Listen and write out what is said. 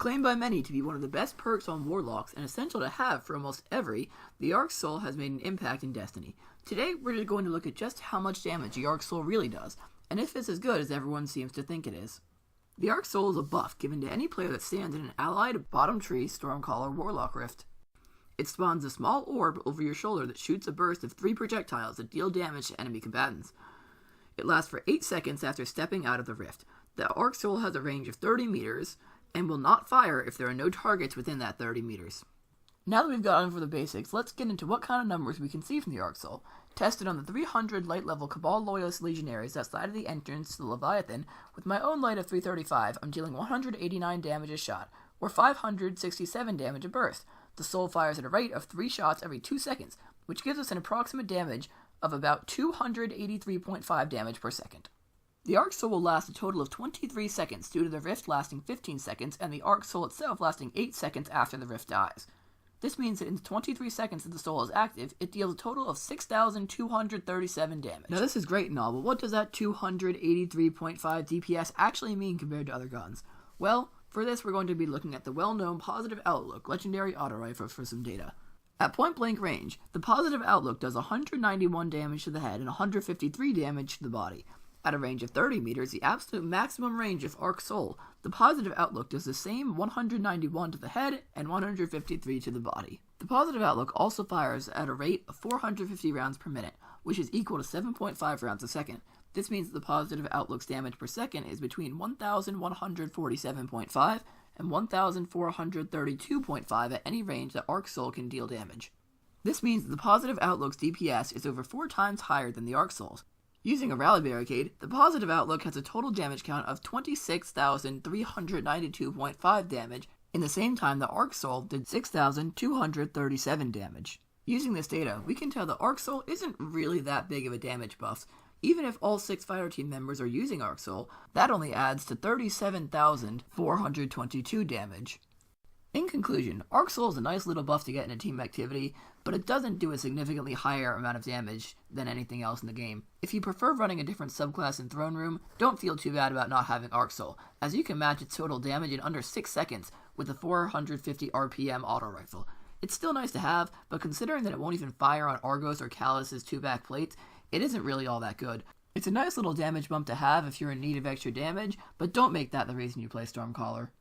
Claimed by many to be one of the best perks on Warlocks and essential to have for almost every, the Arc Soul has made an impact in Destiny. Today, we're just going to look at just how much damage the Arc Soul really does, and if it's as good as everyone seems to think it is. The Arc Soul is a buff given to any player that stands in an allied bottom tree Stormcaller Warlock Rift. It spawns a small orb over your shoulder that shoots a burst of 3 projectiles that deal damage to enemy combatants. It lasts for 8 seconds after stepping out of the rift. The Arc Soul has a range of 30 meters, and will not fire if there are no targets within that 30 meters. Now that we've gotten over the basics, let's get into what kind of numbers we can see from the Arc Soul. Tested on the 300 light level Cabal Loyalist Legionaries outside of the entrance to the Leviathan, with my own light of 335, I'm dealing 189 damage a shot, or 567 damage a burst. The Soul fires at a rate of 3 shots every 2 seconds, which gives us an approximate damage of about 283.5 damage per second. The Arc Soul will last a total of 23 seconds due to the rift lasting 15 seconds and the Arc Soul itself lasting 8 seconds after the rift dies. This means that in the 23 seconds that the Soul is active, it deals a total of 6,237 damage. Now this is great and all, but what does that 283.5 DPS actually mean compared to other guns? Well, for this we're going to be looking at the well-known Positive Outlook Legendary Auto Rifle for some data. At point blank range, the Positive Outlook does 191 damage to the head and 153 damage to the body. At a range of 30 meters, the absolute maximum range of Arc Soul, the Positive Outlook does the same 191 to the head and 153 to the body. The Positive Outlook also fires at a rate of 450 rounds per minute, which is equal to 7.5 rounds a second. This means that the Positive Outlook's damage per second is between 1,147.5 and 1,432.5 at any range that Arc Soul can deal damage. This means that the Positive Outlook's DPS is over 4 times higher than the Arc Soul's. Using a Rally Barricade, the Positive Outlook has a total damage count of 26,392.5 damage, in the same time the Arc Soul did 6,237 damage. Using this data, we can tell the Arc Soul isn't really that big of a damage buff. Even if all 6 fireteam members are using Arc Soul, that only adds to 37,422 damage. In conclusion, Arc Soul is a nice little buff to get in a team activity, but it doesn't do a significantly higher amount of damage than anything else in the game. If you prefer running a different subclass in Throne Room, don't feel too bad about not having Arc Soul, as you can match its total damage in under 6 seconds with a 450 RPM auto rifle. It's still nice to have, but considering that it won't even fire on Argos or Callus's 2-back plates, it isn't really all that good. It's a nice little damage bump to have if you're in need of extra damage, but don't make that the reason you play Stormcaller.